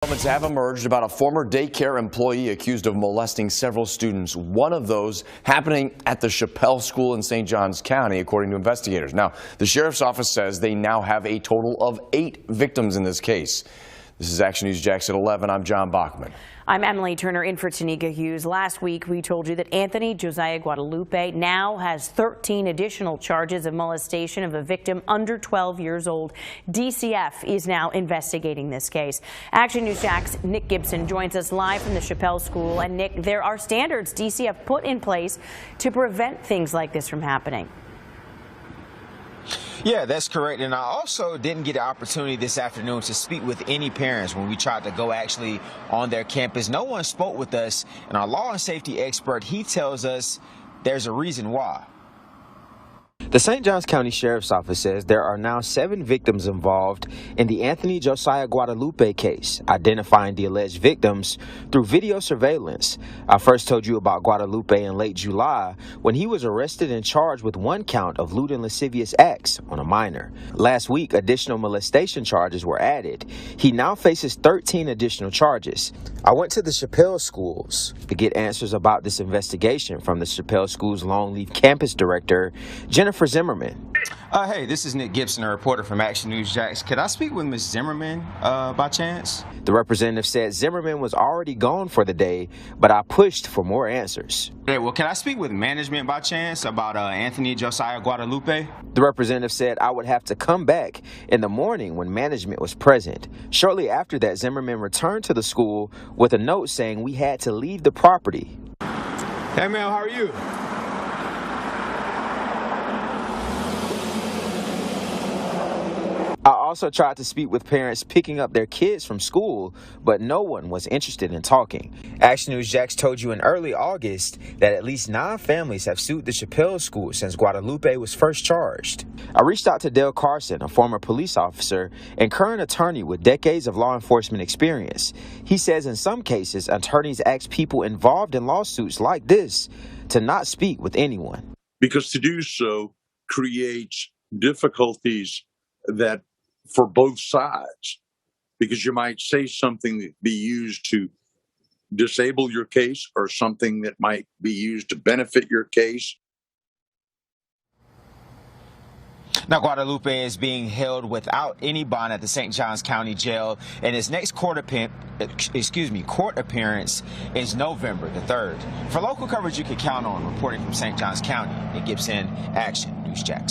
Developments have emerged about a former daycare employee accused of molesting several students. One of those happening at the Chappelle School in St. Johns County, according to investigators. Now, the sheriff's office says they now have a total of 8 victims in this case. This is Action News Jax at 11. I'm John Bachman. I'm Emily Turner in for Tanika Hughes. Last week, we told you that Anthony Josiah Guadalupe now has 13 additional charges of molestation of a victim under 12 years old. DCF is now investigating this case. Action News Jax Nick Gibson joins us live from the Chappelle School. And Nick, there are standards DCF put in place to prevent things like this from happening. Yeah, that's correct. And I also didn't get the opportunity this afternoon to speak with any parents when we tried to go actually on their campus. No one spoke with us, and our law and safety expert, he tells us there's a reason why. The St. Johns County Sheriff's Office says there are now 7 victims involved in the Anthony Josiah Guadalupe case, identifying the alleged victims through video surveillance. I first told you about Guadalupe in late July when he was arrested and charged with 1 count of lewd and lascivious acts on a minor. Last week, additional molestation charges were added. He now faces 13 additional charges. I went to the Chappelle Schools to get answers about this investigation from the Chappelle Schools Longleaf campus director, Jennifer Zimmerman. Hey, this is Nick Gibson, a reporter from Action News Jax. Could I speak with Ms. Zimmerman by chance? The representative said Zimmerman was already gone for the day, but I pushed for more answers. Hey, well, can I speak with management by chance about Anthony Josiah Guadalupe? The representative said I would have to come back in the morning when management was present. Shortly after that, Zimmerman returned to the school with a note saying we had to leave the property. Hey, ma'am, how are you? I also tried to speak with parents picking up their kids from school, but no one was interested in talking. Action News Jax told you in early August that at least 9 families have sued the Chappelle School since Guadalupe was first charged. I reached out to Dale Carson, a former police officer and current attorney with decades of law enforcement experience. He says in some cases, attorneys ask people involved in lawsuits like this to not speak with anyone. Because to do so creates difficulties that for both sides, because you might say something that be used to disable your case or something that might be used to benefit your case. Now, Guadalupe is being held without any bond at the St. Johns County Jail, and his next court appearance is November the 3rd. For local coverage you can count on, reporting from St. Johns County, Nick Gibson, Action News Jax.